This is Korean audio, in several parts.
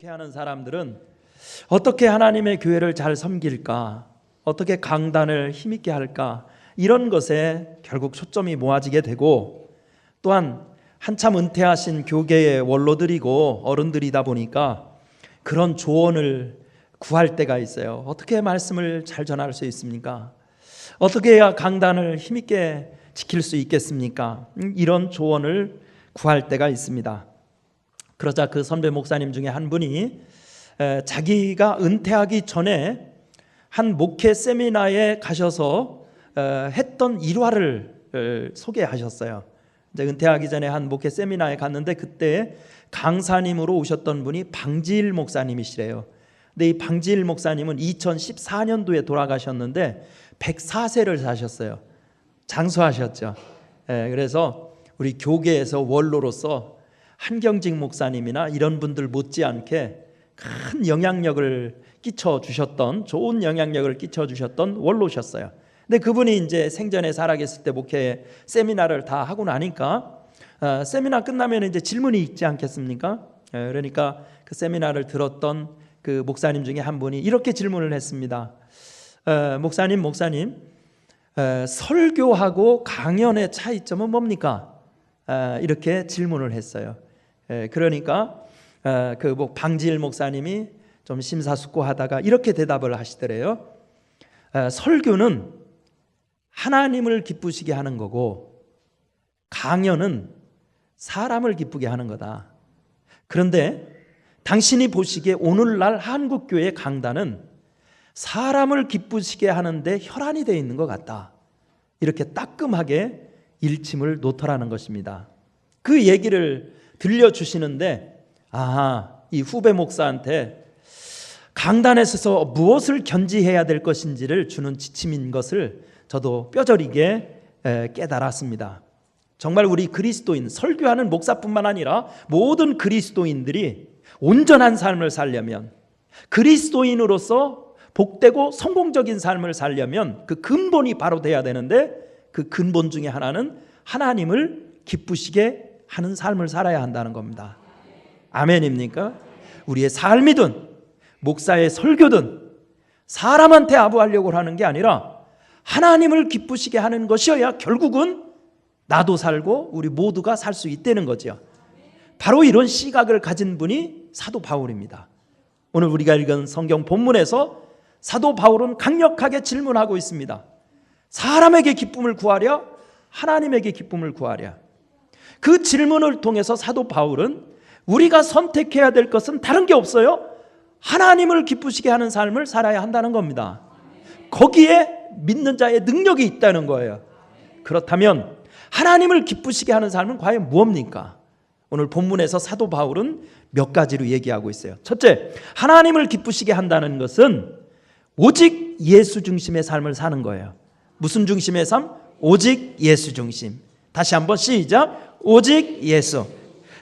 은퇴하는 사람들은 어떻게 하나님의 교회를 잘 섬길까, 어떻게 강단을 힘있게 할까, 이런 것에 결국 초점이 모아지게 되고, 또한 한참 은퇴하신 교계의 원로들이고 어른들이다 보니까 그런 조언을 구할 때가 있어요. 어떻게 말씀을 잘 전할 수 있습니까? 어떻게 해야 강단을 힘있게 지킬 수 있겠습니까? 이런 조언을 구할 때가 있습니다. 그러자 그 선배 목사님 중에 한 분이 자기가 은퇴하기 전에 한 목회 세미나에 가셔서 했던 일화를 소개하셨어요. 이제 은퇴하기 전에 한 목회 세미나에 갔는데 그때 강사님으로 오셨던 분이 방지일 목사님이시래요. 근데 이 방지일 목사님은 2014년도에 돌아가셨는데 104세를 사셨어요. 장수하셨죠. 그래서 우리 교계에서 원로로서 한경직 목사님이나 이런 분들 못지않게 큰 영향력을 끼쳐주셨던, 좋은 영향력을 끼쳐주셨던 원로셨어요. 근데 그분이 이제 생전에 살아계실 때 목회 세미나를 다 하고 나니까 세미나 끝나면 이제 질문이 있지 않겠습니까? 그러니까 그 세미나를 들었던 그 목사님 중에 한 분이 이렇게 질문을 했습니다. 목사님, 설교하고 강연의 차이점은 뭡니까? 이렇게 질문을 했어요. 그러니까 그 방지일 목사님이 좀 심사숙고하다가 이렇게 대답을 하시더래요. 설교는 하나님을 기쁘시게 하는 거고 강연은 사람을 기쁘게 하는 거다. 그런데 당신이 보시기에 오늘날 한국교회 강단은 사람을 기쁘시게 하는데 혈안이 되어 있는 것 같다. 이렇게 따끔하게 일침을 놓더라는 것입니다. 그 얘기를 들려주시는데 이 후배 목사한테 강단에 서서 무엇을 견지해야 될 것인지를 주는 지침인 것을 저도 뼈저리게 깨달았습니다. 정말 우리 그리스도인, 설교하는 목사뿐만 아니라 모든 그리스도인들이 온전한 삶을 살려면, 그리스도인으로서 복되고 성공적인 삶을 살려면 그 근본이 바로 돼야 되는데, 그 근본 중에 하나는 하나님을 기쁘시게 하는 삶을 살아야 한다는 겁니다. 아멘입니까? 우리의 삶이든 목사의 설교든 사람한테 아부하려고 하는 게 아니라 하나님을 기쁘시게 하는 것이어야 결국은 나도 살고 우리 모두가 살 수 있다는 거죠. 바로 이런 시각을 가진 분이 사도 바울입니다. 오늘 우리가 읽은 성경 본문에서 사도 바울은 강력하게 질문하고 있습니다. 사람에게 기쁨을 구하랴? 하나님에게 기쁨을 구하랴? 그 질문을 통해서 사도 바울은 우리가 선택해야 될 것은 다른 게 없어요. 하나님을 기쁘시게 하는 삶을 살아야 한다는 겁니다. 거기에 믿는 자의 능력이 있다는 거예요. 그렇다면 하나님을 기쁘시게 하는 삶은 과연 무엇입니까? 오늘 본문에서 사도 바울은 몇 가지로 얘기하고 있어요. 첫째, 하나님을 기쁘시게 한다는 것은 오직 예수 중심의 삶을 사는 거예요. 무슨 중심의 삶? 오직 예수 중심. 다시 한번 시작. 오직 예수.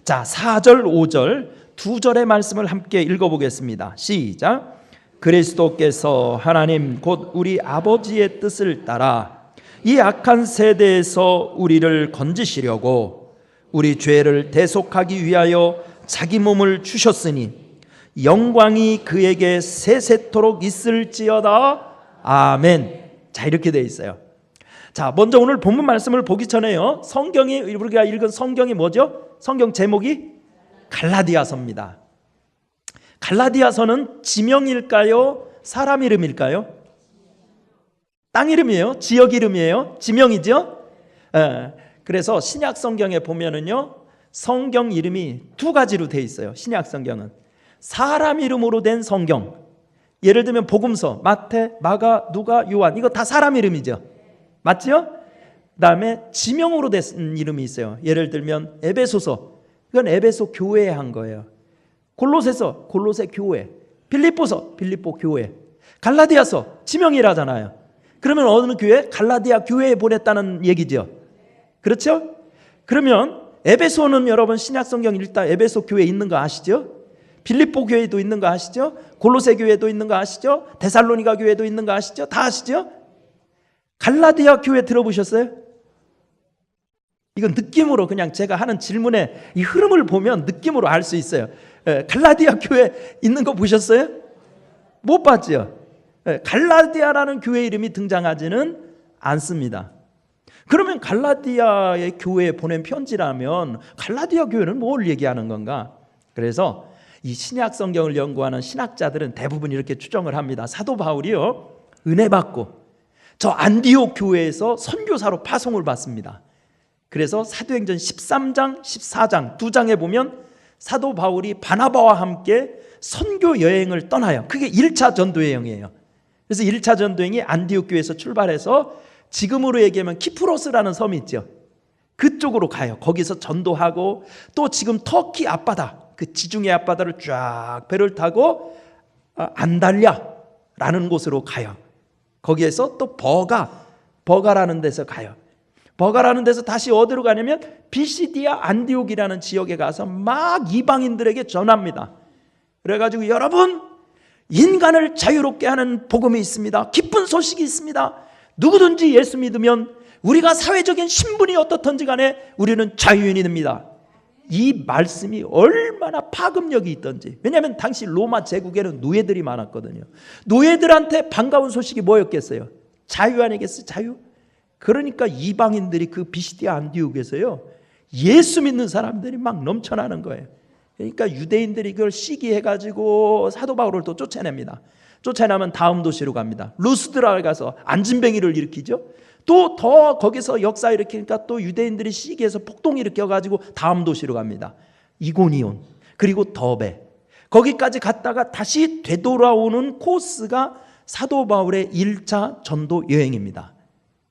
자, 4절 5절 두 절의 말씀을 함께 읽어보겠습니다. 시작. 그리스도께서 하나님 곧 우리 아버지의 뜻을 따라 이 악한 세대에서 우리를 건지시려고 우리 죄를 대속하기 위하여 자기 몸을 주셨으니 영광이 그에게 세세토록 있을지어다. 아멘. 자, 이렇게 되어 있어요. 자, 먼저 오늘 본문 말씀을 보기 전에요, 성경이, 우리가 읽은 성경이 뭐죠? 성경 제목이 갈라디아서입니다. 갈라디아서는 지명일까요? 사람 이름일까요? 땅 이름이에요? 지역 이름이에요? 지명이죠? 그래서 신약 성경에 보면은요, 성경 이름이 두 가지로 되어 있어요. 신약 성경은 사람 이름으로 된 성경, 예를 들면 복음서, 마태, 마가, 누가, 요한, 이거 다 사람 이름이죠. 맞죠? 그 다음에 지명으로 된 이름이 있어요. 예를 들면 에베소서, 이건 에베소 교회에 한 거예요. 골로새서, 골로새 교회, 빌립보서, 빌립보 교회, 갈라디아서 지명이라잖아요. 그러면 어느 교회? 갈라디아 교회에 보냈다는 얘기죠. 그렇죠? 그러면 에베소는 여러분 신약 성경 읽다 에베소 교회에 있는 거 아시죠? 빌립보 교회도 있는 거 아시죠? 골로새 교회도 있는 거 아시죠? 데살로니가 교회도 있는 거 아시죠? 다 아시죠? 갈라디아 교회 들어보셨어요? 이건 느낌으로, 그냥 제가 하는 질문의 이 흐름을 보면 느낌으로 알 수 있어요. 갈라디아 교회 있는 거 보셨어요? 못 봤죠? 갈라디아라는 교회 이름이 등장하지는 않습니다. 그러면 갈라디아의 교회에 보낸 편지라면 갈라디아 교회는 뭘 얘기하는 건가? 그래서 이 신약 성경을 연구하는 신학자들은 대부분 이렇게 추정을 합니다. 사도 바울이요, 은혜 받고 저 안디옥 교회에서 선교사로 파송을 받습니다. 그래서 사도행전 13장, 14장 두 장에 보면 사도 바울이 바나바와 함께 선교 여행을 떠나요. 그게 1차 전도 여행이에요. 그래서 1차 전도 여행이 안디옥 교회에서 출발해서 지금으로 얘기하면 키프로스라는 섬이 있죠. 그쪽으로 가요. 거기서 전도하고 또 지금 터키 앞바다, 그 지중해 앞바다를 쫙 배를 타고 안달랴라는 곳으로 가요. 거기에서 또 버가라는 데서 가요. 버가라는 데서 다시 어디로 가냐면 비시디아 안디옥이라는 지역에 가서 막 이방인들에게 전합니다. 그래가지고 여러분, 인간을 자유롭게 하는 복음이 있습니다. 기쁜 소식이 있습니다. 누구든지 예수 믿으면 우리가 사회적인 신분이 어떻든지 간에 우리는 자유인이 됩니다. 이 말씀이 얼마나 파급력이 있던지. 왜냐하면 당시 로마 제국에는 노예들이 많았거든요. 노예들한테 반가운 소식이 뭐였겠어요? 자유 아니겠어요? 자유? 그러니까 이방인들이 그 비시디아 안디옥에서요, 예수 믿는 사람들이 막 넘쳐나는 거예요. 그러니까 유대인들이 그걸 시기해가지고 사도 바울을 또 쫓아냅니다. 쫓아내면 다음 도시로 갑니다. 루스드라에 가서 안진뱅이를 일으키죠. 또 더 거기서 역사 일으키니까 또 유대인들이 시기해서 폭동 일으켜가지고 다음 도시로 갑니다. 이고니온, 그리고 더베. 거기까지 갔다가 다시 되돌아오는 코스가 사도 바울의 1차 전도 여행입니다.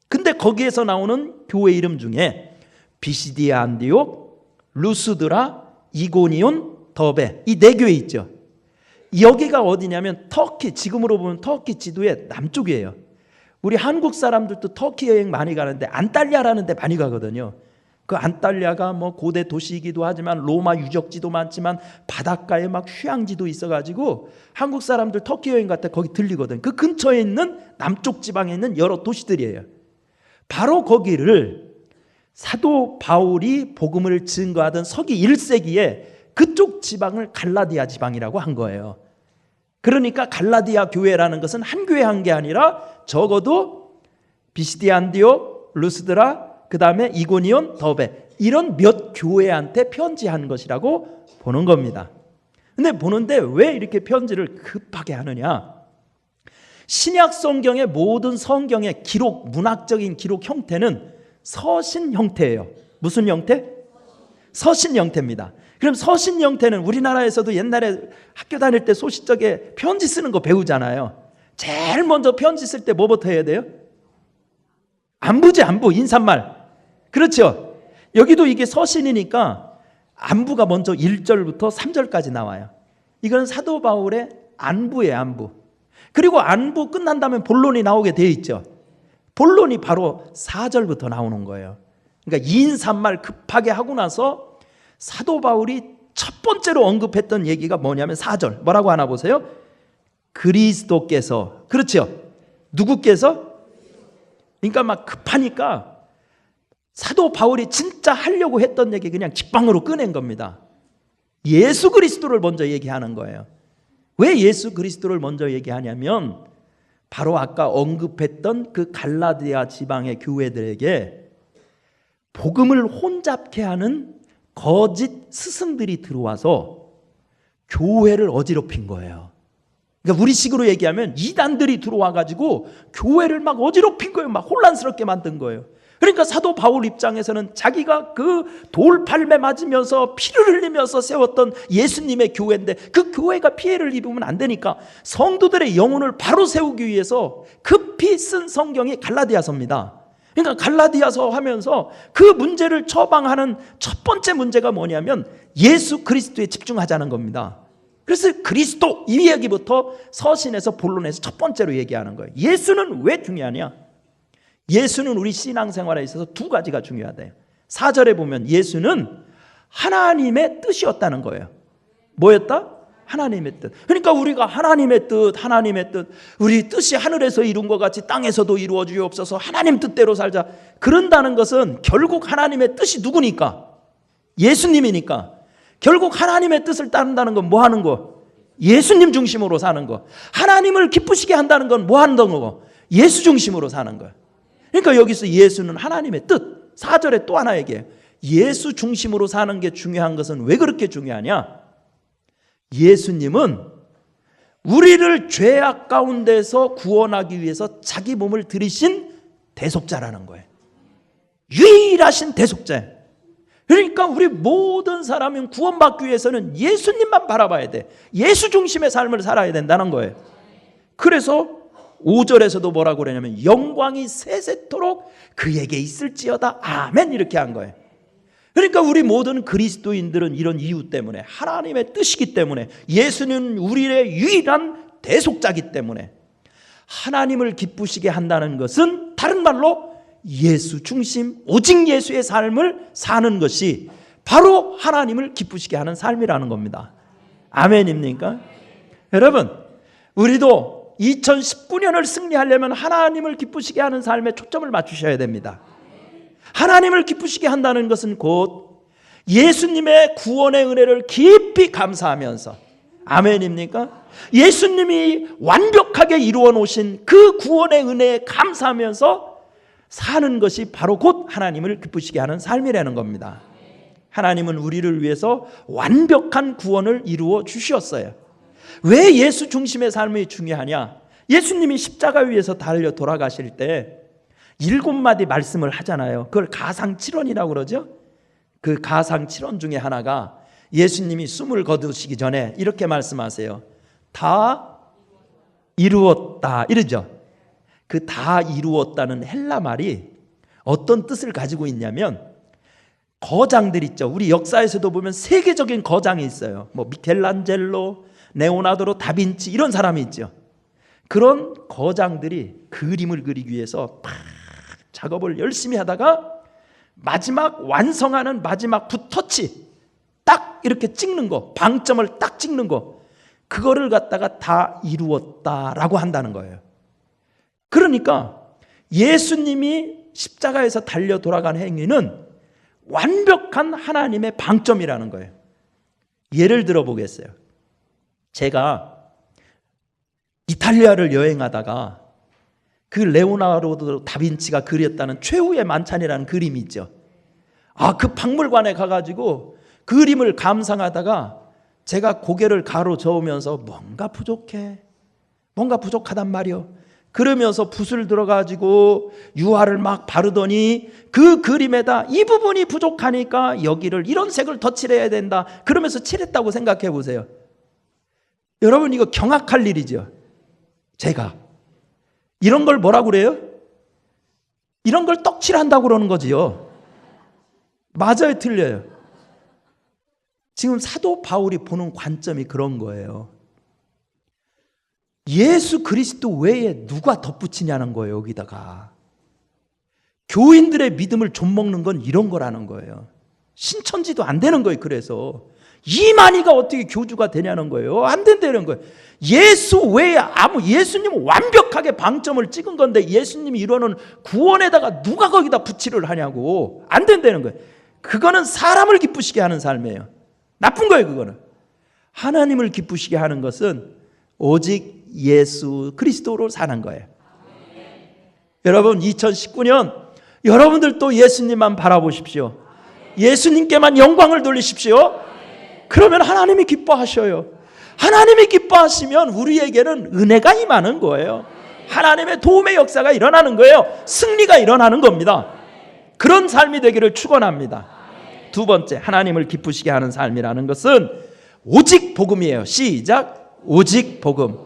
근데 거기에서 나오는 교회 이름 중에 비시디아 안디옥, 루스드라, 이고니온, 더베, 이 네 교회 있죠. 여기가 어디냐면 터키, 지금으로 보면 터키 지도의 남쪽이에요. 우리 한국 사람들도 터키 여행 많이 가는데 안탈리아라는 데 많이 가거든요. 그 안탈리아가 뭐 고대 도시이기도 하지만 로마 유적지도 많지만 바닷가에 막 휴양지도 있어가지고 한국 사람들 터키 여행 갈 때 거기 들리거든. 그 근처에 있는 남쪽 지방에 있는 여러 도시들이에요. 바로 거기를 사도 바울이 복음을 증거하던 서기 1세기에 그쪽 지방을 갈라디아 지방이라고 한 거예요. 그러니까 갈라디아 교회라는 것은 한 교회 한 게 아니라 적어도 비시디아 안디옥, 루스드라, 그 다음에 이고니온, 더베, 이런 몇 교회한테 편지한 것이라고 보는 겁니다. 근데 보는데 왜 이렇게 편지를 급하게 하느냐? 신약 성경의 모든 성경의 기록, 문학적인 기록 형태는 서신 형태예요. 무슨 형태? 서신 형태입니다. 그럼 서신 형태는 우리나라에서도 옛날에 학교 다닐 때 소시적에 편지 쓰는 거 배우잖아요. 제일 먼저 편지 쓸 때 뭐부터 해야 돼요? 안부지, 안부, 인사말. 그렇죠? 여기도 이게 서신이니까 안부가 먼저 1절부터 3절까지 나와요. 이건 사도 바울의 안부예요, 안부. 그리고 안부 끝난 다음에 본론이 나오게 되어 있죠. 본론이 바로 4절부터 나오는 거예요. 그러니까 인사말 급하게 하고 나서 사도 바울이 첫 번째로 언급했던 얘기가 뭐냐면 4절. 뭐라고 하나 보세요? 그리스도께서. 그렇죠? 누구께서? 그러니까 막 급하니까 사도 바울이 진짜 하려고 했던 얘기 그냥 직방으로 꺼낸 겁니다. 예수 그리스도를 먼저 얘기하는 거예요. 왜 예수 그리스도를 먼저 얘기하냐면 바로 아까 언급했던 그 갈라디아 지방의 교회들에게 복음을 혼잡케 하는 거짓 스승들이 들어와서 교회를 어지럽힌 거예요. 그러니까 우리식으로 얘기하면 이단들이 들어와가지고 교회를 막 어지럽힌 거예요. 막 혼란스럽게 만든 거예요. 그러니까 사도 바울 입장에서는 자기가 그 돌팔매 맞으면서 피를 흘리면서 세웠던 예수님의 교회인데 그 교회가 피해를 입으면 안 되니까 성도들의 영혼을 바로 세우기 위해서 급히 쓴 성경이 갈라디아서입니다. 그러니까 갈라디아서 하면서 그 문제를 처방하는 첫 번째 문제가 뭐냐면 예수 그리스도에 집중하자는 겁니다. 그래서 그리스도 이 이야기부터 서신에서 본론에서 첫 번째로 얘기하는 거예요. 예수는 왜 중요하냐? 예수는 우리 신앙생활에 있어서 두 가지가 중요하대요. 4절에 보면 예수는 하나님의 뜻이었다는 거예요. 뭐였다? 하나님의 뜻. 그러니까 우리가 하나님의 뜻, 우리 뜻이 하늘에서 이룬 것 같이 땅에서도 이루어 주옵소서, 하나님 뜻대로 살자. 그런다는 것은 결국 하나님의 뜻이 누구니까? 예수님이니까. 결국 하나님의 뜻을 따른다는 건 뭐 하는 거? 예수님 중심으로 사는 거. 하나님을 기쁘시게 한다는 건 뭐 하는 거고? 예수 중심으로 사는 거야. 그러니까 여기서 예수는 하나님의 뜻. 4절에 또 하나 얘기해요. 예수 중심으로 사는 게 중요한 것은 왜 그렇게 중요하냐? 예수님은 우리를 죄악 가운데서 구원하기 위해서 자기 몸을 들이신 대속자라는 거예요. 유일하신 대속자. 그러니까 우리 모든 사람은 구원받기 위해서는 예수님만 바라봐야 돼. 예수 중심의 삶을 살아야 된다는 거예요. 그래서 5절에서도 뭐라고 그러냐면 영광이 세세토록 그에게 있을지어다 아멘 이렇게 한 거예요. 그러니까 우리 모든 그리스도인들은 이런 이유 때문에, 하나님의 뜻이기 때문에, 예수는 우리의 유일한 대속자이기 때문에 하나님을 기쁘시게 한다는 것은 다른 말로 예수 중심, 오직 예수의 삶을 사는 것이 바로 하나님을 기쁘시게 하는 삶이라는 겁니다. 아멘입니까? 여러분, 우리도 2019년을 승리하려면 하나님을 기쁘시게 하는 삶에 초점을 맞추셔야 됩니다. 하나님을 기쁘시게 한다는 것은 곧 예수님의 구원의 은혜를 깊이 감사하면서, 아멘입니까? 예수님이 완벽하게 이루어 놓으신 그 구원의 은혜에 감사하면서 사는 것이 바로 곧 하나님을 기쁘시게 하는 삶이라는 겁니다. 하나님은 우리를 위해서 완벽한 구원을 이루어 주셨어요. 왜 예수 중심의 삶이 중요하냐? 예수님이 십자가 위에서 달려 돌아가실 때 7마디 말씀을 하잖아요. 그걸 가상칠언이라고 그러죠. 그 가상칠언 중에 하나가 예수님이 숨을 거두시기 전에 이렇게 말씀하세요. 다 이루었다 이러죠. 그 다 이루었다는 헬라 말이 어떤 뜻을 가지고 있냐면, 거장들 있죠. 우리 역사에서도 보면 세계적인 거장이 있어요. 뭐 미켈란젤로, 레오나르도 다빈치 이런 사람이 있죠. 그런 거장들이 그림을 그리기 위해서 막 작업을 열심히 하다가 마지막 완성하는 마지막 붓터치 딱 이렇게 찍는 거, 방점을 딱 찍는 거, 그거를 갖다가 다 이루었다라고 한다는 거예요. 그러니까 예수님이 십자가에서 달려 돌아간 행위는 완벽한 하나님의 방점이라는 거예요. 예를 들어 보겠어요. 제가 이탈리아를 여행하다가 그 레오나르도 다빈치가 그렸다는 최후의 만찬이라는 그림이 있죠. 그 박물관에 가가지고 그림을 감상하다가 제가 고개를 가로저으면서 뭔가 부족해, 뭔가 부족하단 말이요. 그러면서 붓을 들어가지고 유화를 막 바르더니 그 그림에다 이 부분이 부족하니까 여기를 이런 색을 더 칠해야 된다 그러면서 칠했다고 생각해 보세요. 여러분, 이거 경악할 일이죠. 제가 이런 걸 뭐라고 그래요? 이런 걸 떡칠한다고 그러는 거지요. 맞아요, 틀려요? 지금 사도 바울이 보는 관점이 그런 거예요. 예수 그리스도 외에 누가 덧붙이냐는 거예요. 여기다가 교인들의 믿음을 좀먹는 건 이런 거라는 거예요. 신천지도 안 되는 거예요. 그래서 이만희가 어떻게 교주가 되냐는 거예요. 안 된다는 거예요. 예수 외에 예수님은 완벽하게 방점을 찍은 건데 예수님이 이루는 구원에다가 누가 거기다 붙이를 하냐고. 안 된다는 거예요. 그거는 사람을 기쁘시게 하는 삶이에요. 나쁜 거예요. 그거는. 하나님을 기쁘시게 하는 것은 오직 예수 그리스도로 사는 거예요. 여러분, 2019년 여러분들 또 예수님만 바라보십시오. 예수님께만 영광을 돌리십시오. 그러면 하나님이 기뻐하셔요. 하나님이 기뻐하시면 우리에게는 은혜가 임하는 거예요. 하나님의 도움의 역사가 일어나는 거예요. 승리가 일어나는 겁니다. 그런 삶이 되기를 축원합니다. 두 번째, 하나님을 기쁘시게 하는 삶이라는 것은 오직 복음이에요. 시작. 오직 복음.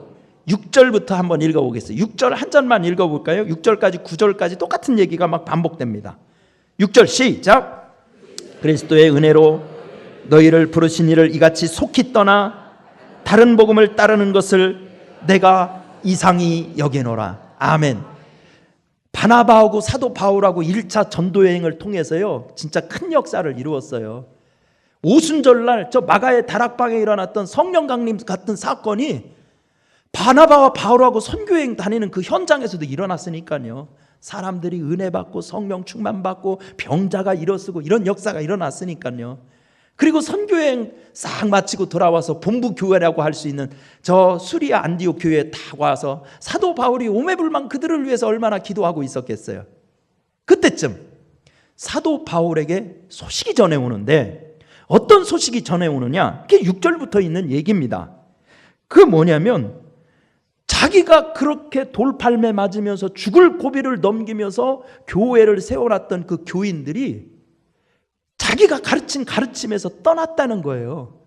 6절부터 한번 읽어보겠어요. 6절 한 절만 읽어볼까요? 6절까지 9절까지 똑같은 얘기가 막 반복됩니다. 6절 시작. 그리스도의 은혜로 너희를 부르신 이를 이같이 속히 떠나 다른 복음을 따르는 것을 내가 이상히 여기노라. 아멘. 바나바하고 사도 바울하고 1차 전도여행을 통해서요, 진짜 큰 역사를 이루었어요. 오순절날 저 마가의 다락방에 일어났던 성령 강림 같은 사건이 바나바와 바울하고 선교여행 다니는 그 현장에서도 일어났으니까요. 사람들이 은혜 받고 성령 충만 받고 병자가 일어서고 이런 역사가 일어났으니까요. 그리고 선교여행 싹 마치고 돌아와서 본부 교회라고 할 수 있는 저 수리아 안디옥 교회에 다 와서 사도 바울이 오매불망 그들을 위해서 얼마나 기도하고 있었겠어요. 그때쯤 사도 바울에게 소식이 전해오는데 어떤 소식이 전해오느냐? 그게 6절부터 있는 얘기입니다. 그 뭐냐면 자기가 그렇게 돌팔매 맞으면서 죽을 고비를 넘기면서 교회를 세워놨던 그 교인들이 자기가 가르친 가르침에서 떠났다는 거예요.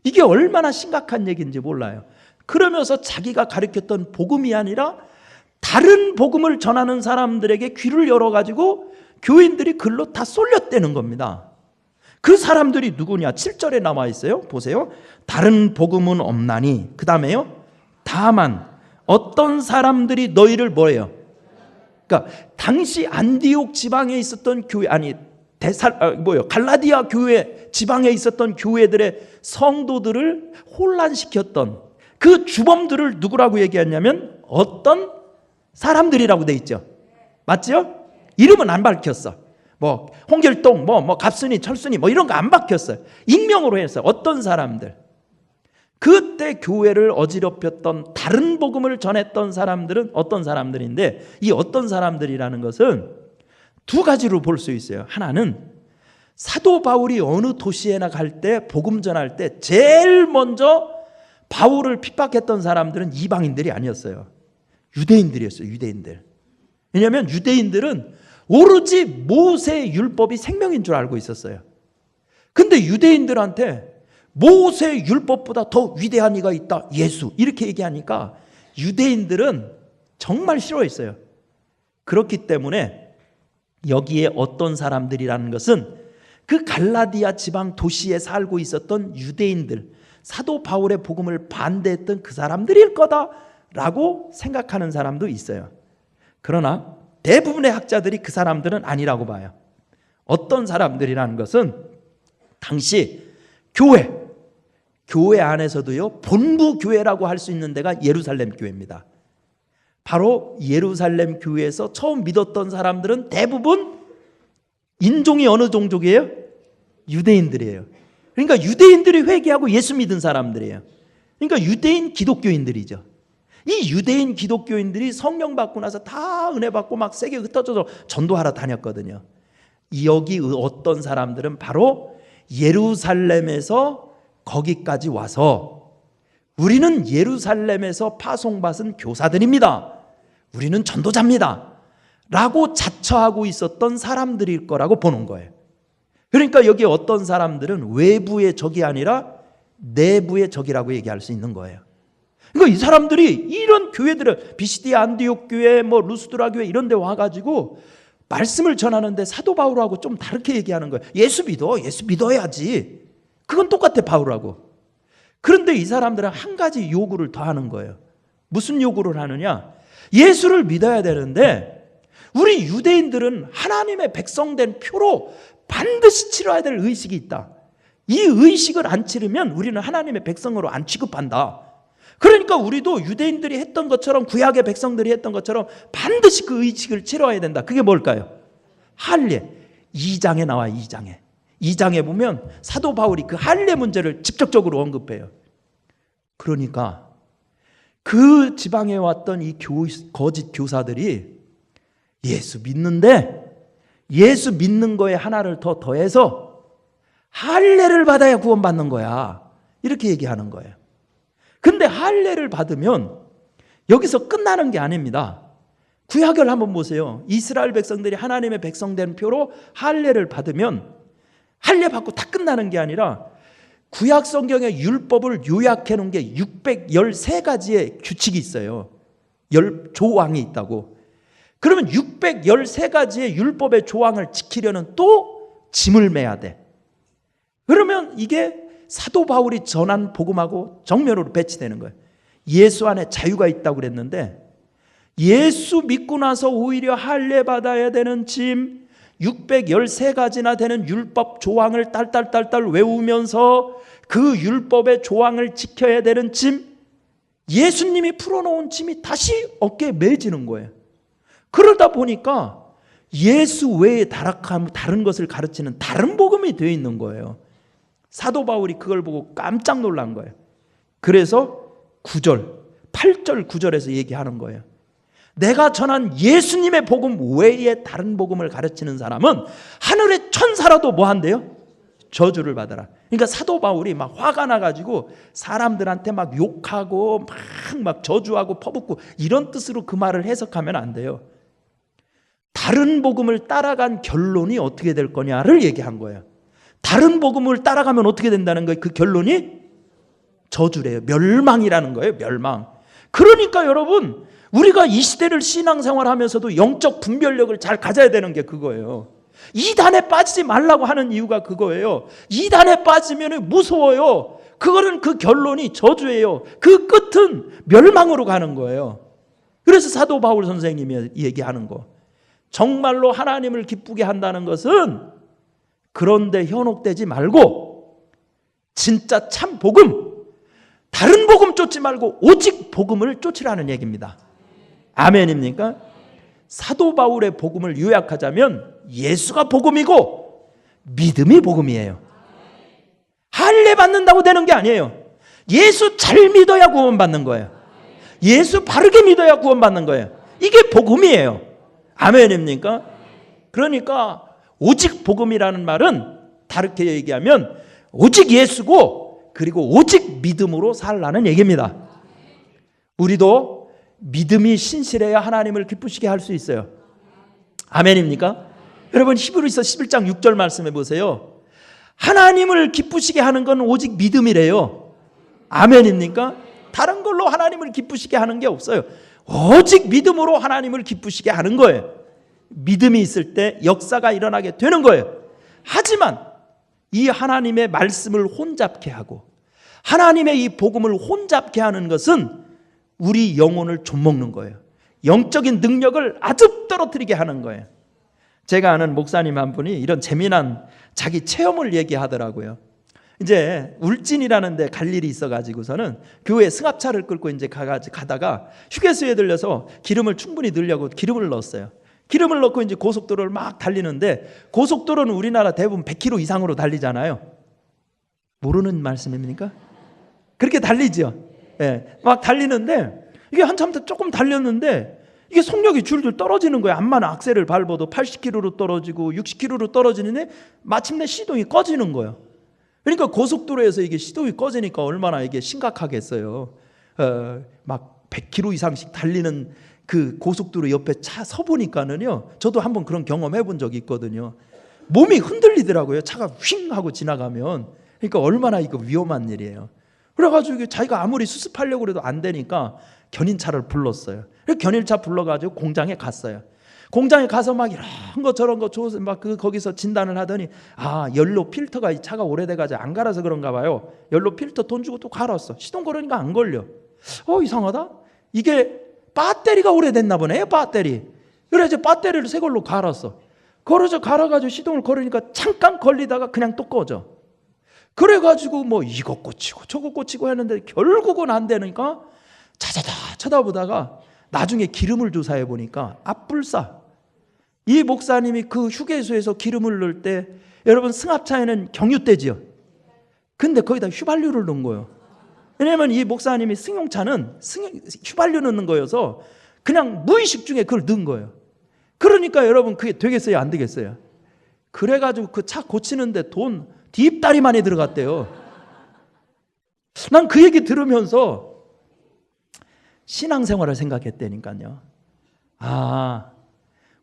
이게 얼마나 심각한 얘기인지 몰라요. 그러면서 자기가 가르쳤던 복음이 아니라 다른 복음을 전하는 사람들에게 귀를 열어가지고 교인들이 글로 다 쏠렸다는 겁니다. 그 사람들이 누구냐? 7절에 나와 있어요. 보세요. 다른 복음은 없나니, 그 다음에요, 다만 어떤 사람들이 너희를 뭐예요? 그러니까 당시 안디옥 지방에 있었던 교회, 아니 갈라디아 교회 지방에 있었던 교회들의 성도들을 혼란시켰던 그 주범들을 누구라고 얘기했냐면 어떤 사람들이라고 돼 있죠. 맞죠? 이름은 안 밝혔어. 뭐 홍길동, 뭐 갑순이, 철순이 뭐 이런 거 안 밝혔어요. 익명으로 했어요. 어떤 사람들. 그때 교회를 어지럽혔던 다른 복음을 전했던 사람들은 어떤 사람들인데, 이 어떤 사람들이라는 것은 두 가지로 볼 수 있어요. 하나는 사도 바울이 어느 도시에나 갈 때 복음 전할 때 제일 먼저 바울을 핍박했던 사람들은 이방인들이 아니었어요. 유대인들이었어요. 유대인들. 왜냐하면 유대인들은 오로지 모세의 율법이 생명인 줄 알고 있었어요. 근데 유대인들한테 모세의 율법보다 더 위대한 이가 있다, 예수, 이렇게 얘기하니까 유대인들은 정말 싫어했어요. 그렇기 때문에 여기에 어떤 사람들이라는 것은 그 갈라디아 지방 도시에 살고 있었던 유대인들, 사도 바울의 복음을 반대했던 그 사람들일 거다라고 생각하는 사람도 있어요. 그러나 대부분의 학자들이 그 사람들은 아니라고 봐요. 어떤 사람들이라는 것은 당시 교회 안에서도요, 본부 교회라고 할 수 있는 데가 예루살렘 교회입니다. 바로 예루살렘 교회에서 처음 믿었던 사람들은 대부분 인종이 어느 종족이에요? 유대인들이에요. 그러니까 유대인들이 회개하고 예수 믿은 사람들이에요. 그러니까 유대인 기독교인들이죠. 이 유대인 기독교인들이 성령 받고 나서 다 은혜 받고 막 세계 흩어져서 전도하러 다녔거든요. 여기 어떤 사람들은 바로 예루살렘에서 거기까지 와서 우리는 예루살렘에서 파송받은 교사들입니다, 우리는 전도자입니다 라고 자처하고 있었던 사람들일 거라고 보는 거예요. 그러니까 여기 어떤 사람들은 외부의 적이 아니라 내부의 적이라고 얘기할 수 있는 거예요. 그러니까 이 사람들이 이런 교회들을 비시디아 안디옥 교회, 뭐 루스드라 교회 이런 데 와가지고 말씀을 전하는데 사도 바울하고 좀 다르게 얘기하는 거예요. 예수 믿어야지. 그건 똑같아, 바울하고. 그런데 이 사람들은 한 가지 요구를 더 하는 거예요. 무슨 요구를 하느냐? 예수를 믿어야 되는데 우리 유대인들은 하나님의 백성된 표로 반드시 치러야 될 의식이 있다. 이 의식을 안 치르면 우리는 하나님의 백성으로 안 취급한다. 그러니까 우리도 유대인들이 했던 것처럼, 구약의 백성들이 했던 것처럼 반드시 그 의식을 치러야 된다. 그게 뭘까요? 할례. 2장에 나와요. 2장에 보면 사도 바울이 그 할례 문제를 직접적으로 언급해요. 그러니까 그 지방에 왔던 이 거짓 교사들이 예수 믿는데 예수 믿는 거에 하나를 더 더해서 할례를 받아야 구원받는 거야, 이렇게 얘기하는 거예요. 근데 할례를 받으면 여기서 끝나는 게 아닙니다. 구약을 한번 보세요. 이스라엘 백성들이 하나님의 백성된 표로 할례를 받으면 할례 받고 다 끝나는 게 아니라 구약 성경의 율법을 요약해 놓은 게 613가지의 규칙이 있어요. 조항이 있다고. 그러면 613가지의 율법의 조항을 지키려는 또 짐을 매야 돼. 그러면 이게 사도 바울이 전한 복음하고 정면으로 배치되는 거예요. 예수 안에 자유가 있다고 그랬는데 예수 믿고 나서 오히려 할례 받아야 되는 짐 613가지나 되는 율법 조항을 딸딸딸딸 외우면서 그 율법의 조항을 지켜야 되는 짐, 예수님이 풀어놓은 짐이 다시 어깨에 매지는 거예요. 그러다 보니까 예수 외에 다른 것을 가르치는 다른 복음이 되어 있는 거예요. 사도 바울이 그걸 보고 깜짝 놀란 거예요. 그래서 8절 9절에서 얘기하는 거예요. 내가 전한 예수님의 복음 외에 다른 복음을 가르치는 사람은 하늘의 천사라도 뭐 한대요? 저주를 받아라. 그러니까 사도 바울이 막 화가 나가지고 사람들한테 막 욕하고 막 저주하고 퍼붓고 이런 뜻으로 그 말을 해석하면 안 돼요. 다른 복음을 따라간 결론이 어떻게 될 거냐를 얘기한 거예요. 다른 복음을 따라가면 어떻게 된다는 거예요? 그 결론이 저주래요. 멸망이라는 거예요. 멸망. 그러니까 여러분, 우리가 이 시대를 신앙생활하면서도 영적 분별력을 잘 가져야 되는 게 그거예요. 이단에 빠지지 말라고 하는 이유가 그거예요. 이단에 빠지면 무서워요. 그거는 그 결론이 저주예요. 그 끝은 멸망으로 가는 거예요. 그래서 사도 바울 선생님이 얘기하는 거, 정말로 하나님을 기쁘게 한다는 것은 그런데 현혹되지 말고 진짜 참 복음, 다른 복음 쫓지 말고 오직 복음을 쫓으라는 얘기입니다. 아멘입니까? 사도 바울의 복음을 요약하자면 예수가 복음이고 믿음이 복음이에요. 할례 받는다고 되는 게 아니에요. 예수 잘 믿어야 구원받는 거예요. 예수 바르게 믿어야 구원받는 거예요. 이게 복음이에요. 아멘입니까? 그러니까 오직 복음이라는 말은 다르게 얘기하면 오직 예수고 그리고 오직 믿음으로 살라는 얘기입니다. 우리도 믿음이 신실해야 하나님을 기쁘시게 할 수 있어요. 아멘입니까? 여러분 히브리서 11장 6절 말씀해 보세요. 하나님을 기쁘시게 하는 건 오직 믿음이래요. 아멘입니까? 다른 걸로 하나님을 기쁘시게 하는 게 없어요. 오직 믿음으로 하나님을 기쁘시게 하는 거예요. 믿음이 있을 때 역사가 일어나게 되는 거예요. 하지만 이 하나님의 말씀을 혼잡케 하고 하나님의 이 복음을 혼잡케 하는 것은 우리 영혼을 좀먹는 거예요. 영적인 능력을 아주 떨어뜨리게 하는 거예요. 제가 아는 목사님 한 분이 이런 재미난 자기 체험을 얘기하더라고요. 이제 울진이라는 데 갈 일이 있어가지고서는 교회 승합차를 끌고 이제 가다가 휴게소에 들려서 기름을 충분히 넣으려고 기름을 넣었어요. 기름을 넣고 이제 고속도로를 막 달리는데, 고속도로는 우리나라 대부분 100km 이상으로 달리잖아요. 모르는 말씀입니까? 그렇게 달리죠. 예, 막 달리는데 이게 한참 조금 달렸는데 이게 속력이 줄줄 떨어지는 거예요. 암만 악셀을 밟아도 80km로 떨어지고 60km로 떨어지는데 마침내 시동이 꺼지는 거예요. 그러니까 고속도로에서 이게 시동이 꺼지니까 얼마나 이게 심각하겠어요. 막 100km 이상씩 달리는 그 고속도로 옆에 차 서보니까는요, 저도 한번 그런 경험해 본 적이 있거든요. 몸이 흔들리더라고요. 차가 휙 하고 지나가면. 그러니까 얼마나 이거 위험한 일이에요. 그래가지고 자기가 아무리 수습하려고 해도 안 되니까 견인차를 불렀어요. 견인차 불러가지고 공장에 갔어요. 공장에 가서 막 이런 거 저런 거 줘서 막 거기서 진단을 하더니, 연료 필터가 이 차가 오래돼가지고 안 갈아서 그런가 봐요. 연료 필터 돈 주고 또 갈았어. 시동 걸으니까 안 걸려. 이상하다. 이게 배터리가 오래됐나 보네. 배터리. 그래서 배터리를 새 걸로 갈았어. 갈아가지고 시동을 걸으니까 잠깐 걸리다가 그냥 또 꺼져. 그래가지고 뭐 이거 꽂히고 저거 꽂히고 했는데 결국은 안 되니까 찾아보다가 나중에 기름을 조사해 보니까 앞불사. 이 목사님이 그 휴게소에서 기름을 넣을 때, 여러분 승합차에는 경유대지요. 근데 거기다 휘발유를 넣은 거예요. 왜냐면 이 목사님이 승용차는 휘발유 넣는 거여서 그냥 무의식 중에 그걸 넣은 거예요. 그러니까 여러분 그게 되겠어요, 안 되겠어요? 그래가지고 그 차 고치는데 돈 뒷다리 만에 들어갔대요. 난 그 얘기 들으면서 신앙생활을 생각했다니까요.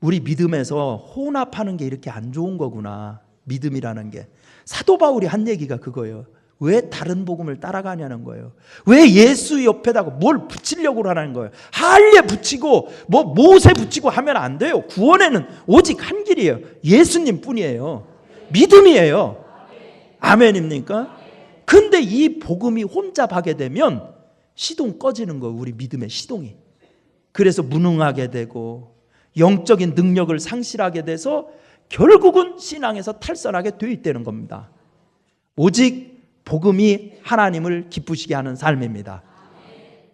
우리 믿음에서 혼합하는 게 이렇게 안 좋은 거구나. 믿음이라는 게. 사도 바울이 한 얘기가 그거예요. 왜 다른 복음을 따라가냐는 거예요. 왜 예수 옆에다가 뭘 붙이려고 하는 거예요. 할례 붙이고 뭐 모세 붙이고 하면 안 돼요. 구원에는 오직 한 길이에요. 예수님 뿐이에요. 믿음이에요. 아멘입니까? 근데 이 복음이 혼잡하게 되면 시동 꺼지는 거예요. 우리 믿음의 시동이. 그래서 무능하게 되고 영적인 능력을 상실하게 돼서 결국은 신앙에서 탈선하게 돼 있다는 겁니다. 오직 복음이 하나님을 기쁘시게 하는 삶입니다.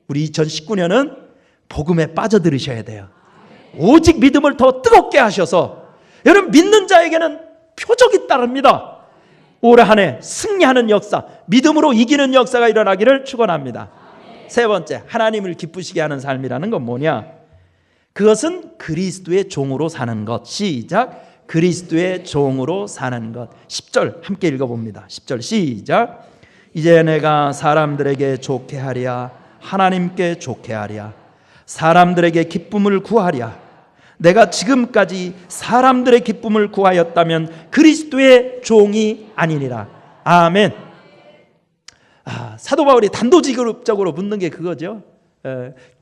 우리 2019년은 복음에 빠져들으셔야 돼요. 오직 믿음을 더 뜨겁게 하셔서, 여러분 믿는 자에게는 표적이 따릅니다. 올 한 해 승리하는 역사, 믿음으로 이기는 역사가 일어나기를 축원합니다. 세 번째, 하나님을 기쁘시게 하는 삶이라는 건 뭐냐? 그것은 그리스도의 종으로 사는 것. 시작. 그리스도의 종으로 사는 것. 10절 함께 읽어봅니다. 10절 시작. 이제 내가 사람들에게 좋게 하랴, 하나님께 좋게 하랴, 사람들에게 기쁨을 구하랴. 내가 지금까지 사람들의 기쁨을 구하였다면 그리스도의 종이 아니니라. 아멘. 사도 바울이 단도직입적으로 묻는 게 그거죠.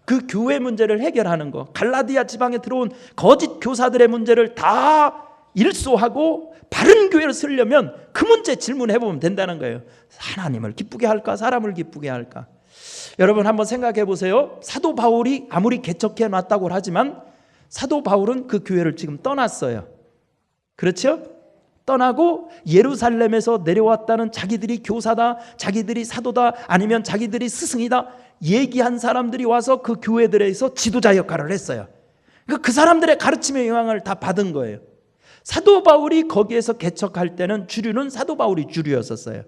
그 교회 문제를 해결하는 거, 갈라디아 지방에 들어온 거짓 교사들의 문제를 다 일소하고 바른 교회를 쓰려면 그 문제 질문해 보면 된다는 거예요. 하나님을 기쁘게 할까, 사람을 기쁘게 할까? 여러분 한번 생각해 보세요. 사도 바울이 아무리 개척해 놨다고 하지만 사도 바울은 그 교회를 지금 떠났어요. 그렇죠? 떠나고 예루살렘에서 내려왔다는 자기들이 교사다, 자기들이 사도다, 아니면 자기들이 스승이다 얘기한 사람들이 와서 그 교회들에서 지도자 역할을 했어요. 그 사람들의 가르침의 영향을 다 받은 거예요. 사도 바울이 거기에서 개척할 때는 주류는 사도 바울이 주류였었어요.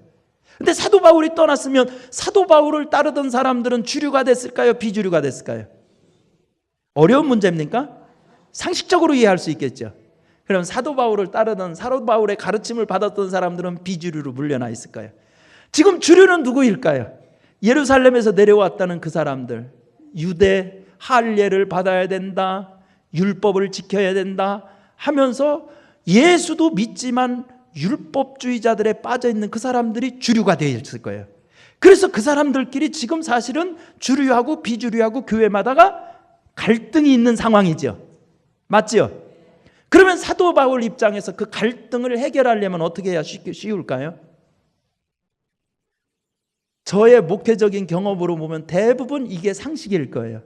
근데 사도 바울이 떠났으면 사도 바울을 따르던 사람들은 주류가 됐을까요? 비주류가 됐을까요? 어려운 문제입니까? 상식적으로 이해할 수 있겠죠. 그럼 사도 바울을 따르던, 사도 바울의 가르침을 받았던 사람들은 비주류로 물려나 있을까요? 지금 주류는 누구일까요? 예루살렘에서 내려왔다는 그 사람들, 유대 할례를 받아야 된다, 율법을 지켜야 된다 하면서 예수도 믿지만 율법주의자들에 빠져있는 그 사람들이 주류가 되어 있을 거예요. 그래서 그 사람들끼리 지금 사실은 주류하고 비주류하고 교회마다가 갈등이 있는 상황이죠. 맞죠? 그러면 사도 바울 입장에서 그 갈등을 해결하려면 어떻게 해야 쉬울까요? 저의 목회적인 경험으로 보면 대부분 이게 상식일 거예요.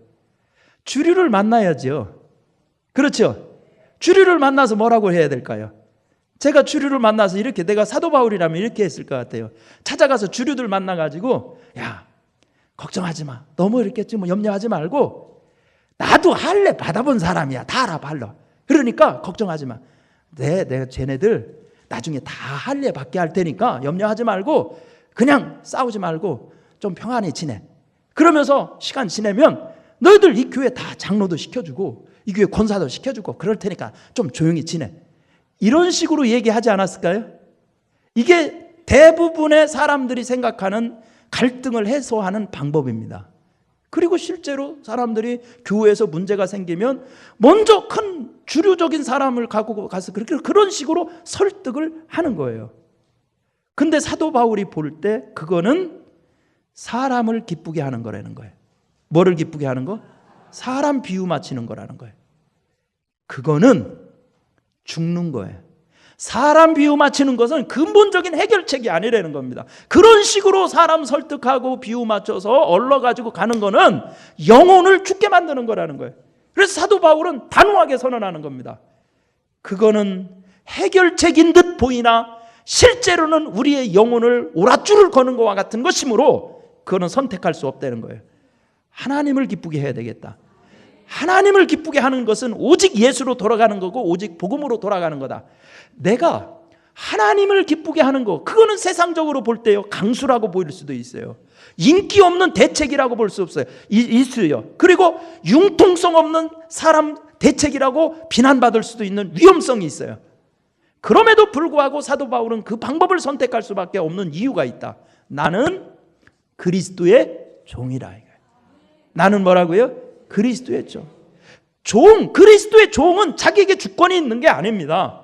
주류를 만나야죠. 그렇죠? 주류를 만나서 뭐라고 해야 될까요? 제가 주류를 만나서 이렇게, 내가 사도 바울이라면 이렇게 했을 것 같아요. 찾아가서 주류들 만나가지고, 야, 걱정하지 마. 너무 이렇게 좀 염려하지 말고, 나도 할례 받아본 사람이야. 다 알아. 그러니까 걱정하지 마. 내가 쟤네들 나중에 다 할례 받게 할 테니까 염려하지 말고 그냥 싸우지 말고 좀 평안히 지내. 그러면서 시간 지내면 너희들 이 교회 다 장로도 시켜주고 이 교회 권사도 시켜주고 그럴 테니까 좀 조용히 지내. 이런 식으로 얘기하지 않았을까요? 이게 대부분의 사람들이 생각하는 갈등을 해소하는 방법입니다. 그리고 실제로 사람들이 교회에서 문제가 생기면 먼저 큰 주류적인 사람을 갖고 가서 그런 식으로 설득을 하는 거예요. 근데 사도 바울이 볼 때 그거는 사람을 기쁘게 하는 거라는 거예요. 뭐를 기쁘게 하는 거? 사람 비유 맞추는 거라는 거예요. 그거는 죽는 거예요. 사람 비유 맞추는 것은 근본적인 해결책이 아니라는 겁니다. 그런 식으로 사람 설득하고 비유 맞춰서 얼러가지고 가는 거는 영혼을 죽게 만드는 거라는 거예요. 그래서 사도 바울은 단호하게 선언하는 겁니다. 그거는 해결책인 듯 보이나 실제로는 우리의 영혼을 오랏줄을 거는 것과 같은 것이므로 그거는 선택할 수 없다는 거예요. 하나님을 기쁘게 해야 되겠다. 하나님을 기쁘게 하는 것은 오직 예수로 돌아가는 거고 오직 복음으로 돌아가는 거다. 내가 하나님을 기쁘게 하는 거, 그거는 세상적으로 볼 때요 강수라고 보일 수도 있어요. 인기 없는 대책이라고 볼 수 없어요. 있어요. 그리고 융통성 없는 사람 대책이라고 비난받을 수도 있는 위험성이 있어요. 그럼에도 불구하고 사도 바울은 그 방법을 선택할 수밖에 없는 이유가 있다. 나는 그리스도의 종이라. 나는 뭐라고요? 그리스도의 종. 그리스도의 종은 자기에게 주권이 있는 게 아닙니다.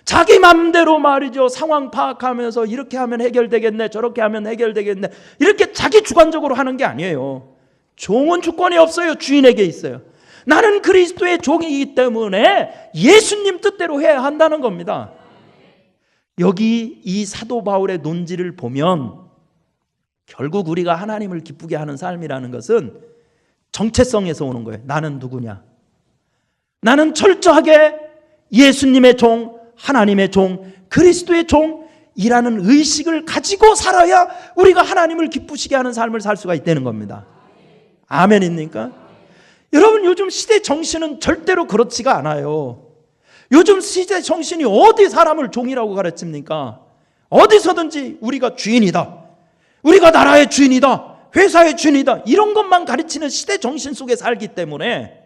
자기 맘대로 말이죠. 상황 파악하면서 이렇게 하면 해결되겠네, 저렇게 하면 해결되겠네, 이렇게 자기 주관적으로 하는 게 아니에요. 종은 주권이 없어요. 주인에게 있어요. 나는 그리스도의 종이기 때문에 예수님 뜻대로 해야 한다는 겁니다. 여기 이 사도 바울의 논지를 보면 결국 우리가 하나님을 기쁘게 하는 삶이라는 것은 정체성에서 오는 거예요. 나는 누구냐? 나는 철저하게 예수님의 종, 하나님의 종, 그리스도의 종이라는 의식을 가지고 살아야 우리가 하나님을 기쁘시게 하는 삶을 살 수가 있다는 겁니다. 아멘입니까? 여러분, 요즘 시대 정신은 절대로 그렇지가 않아요. 요즘 시대 정신이 어디 사람을 종이라고 가르칩니까? 어디서든지 우리가 주인이다, 우리가 나라의 주인이다, 회사의 주인이다, 이런 것만 가르치는 시대 정신 속에 살기 때문에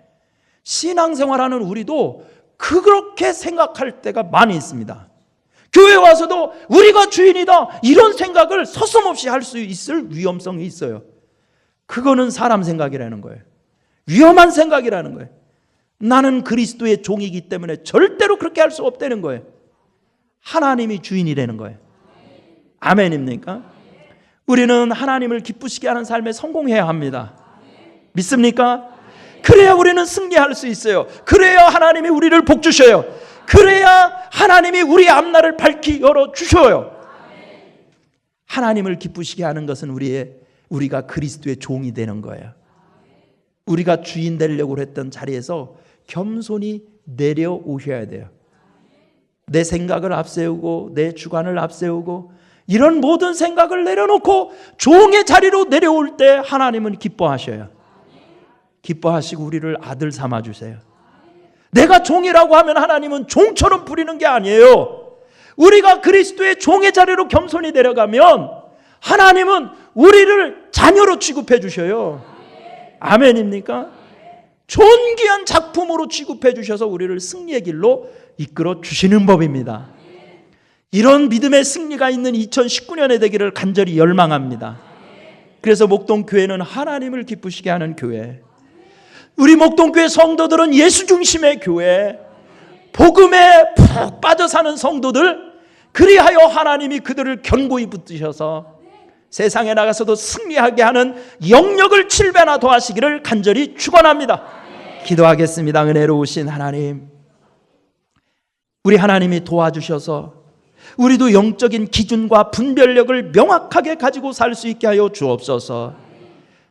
신앙생활하는 우리도 그렇게 생각할 때가 많이 있습니다. 교회 와서도 우리가 주인이다, 이런 생각을 서슴없이 할 수 있을 위험성이 있어요. 그거는 사람 생각이라는 거예요. 위험한 생각이라는 거예요. 나는 그리스도의 종이기 때문에 절대로 그렇게 할 수 없다는 거예요. 하나님이 주인이라는 거예요. 아멘입니까? 우리는 하나님을 기쁘시게 하는 삶에 성공해야 합니다. 믿습니까? 그래야 우리는 승리할 수 있어요. 그래야 하나님이 우리를 복 주셔요. 그래야 하나님이 우리 앞날을 밝히 열어주셔요. 하나님을 기쁘시게 하는 것은 우리가 그리스도의 종이 되는 거예요. 우리가 주인 되려고 했던 자리에서 겸손히 내려오셔야 돼요. 내 생각을 앞세우고 내 주관을 앞세우고 이런 모든 생각을 내려놓고 종의 자리로 내려올 때 하나님은 기뻐하셔요. 기뻐하시고 우리를 아들 삼아주세요. 내가 종이라고 하면 하나님은 종처럼 부리는 게 아니에요. 우리가 그리스도의 종의 자리로 겸손히 내려가면 하나님은 우리를 자녀로 취급해 주셔요. 아멘입니까? 존귀한 작품으로 취급해 주셔서 우리를 승리의 길로 이끌어 주시는 법입니다. 이런 믿음의 승리가 있는 2019년에 되기를 간절히 열망합니다. 그래서 목동교회는 하나님을 기쁘시게 하는 교회, 우리 목동교회 성도들은 예수 중심의 교회, 복음에 푹 빠져 사는 성도들, 그리하여 하나님이 그들을 견고히 붙드셔서 세상에 나가서도 승리하게 하는 영역을 7배나 더하시기를 간절히 축원합니다. 기도하겠습니다. 은혜로우신 하나님, 우리 하나님이 도와주셔서 우리도 영적인 기준과 분별력을 명확하게 가지고 살 수 있게 하여 주옵소서.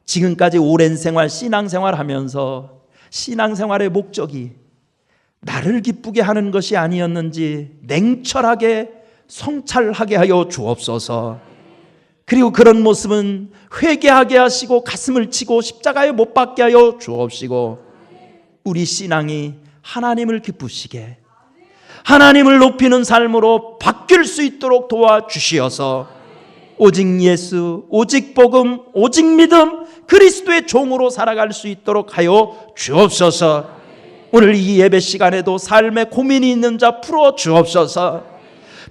지금까지 오랜 생활, 신앙생활 하면서 신앙생활의 목적이 나를 기쁘게 하는 것이 아니었는지 냉철하게 성찰하게 하여 주옵소서. 그리고 그런 모습은 회개하게 하시고 가슴을 치고 십자가에 못 박게 하여 주옵시고, 우리 신앙이 하나님을 기쁘시게 하나님을 높이는 삶으로 바뀔 수 있도록 도와주시어서 오직 예수, 오직 복음, 오직 믿음, 그리스도의 종으로 살아갈 수 있도록 하여 주옵소서. 오늘 이 예배 시간에도 삶에 고민이 있는 자 풀어 주옵소서.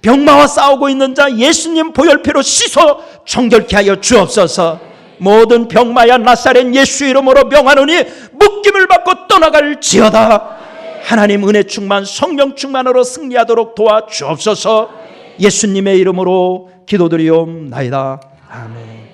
병마와 싸우고 있는 자 예수님 보혈피로 씻어 정결케 하여 주옵소서. 모든 병마야 나사렛 예수 이름으로 명하노니 묶임을 받고 떠나갈지어다. 하나님 은혜 충만, 성령 충만으로 승리하도록 도와주옵소서. 예수님의 이름으로 기도드리옵나이다. 아멘.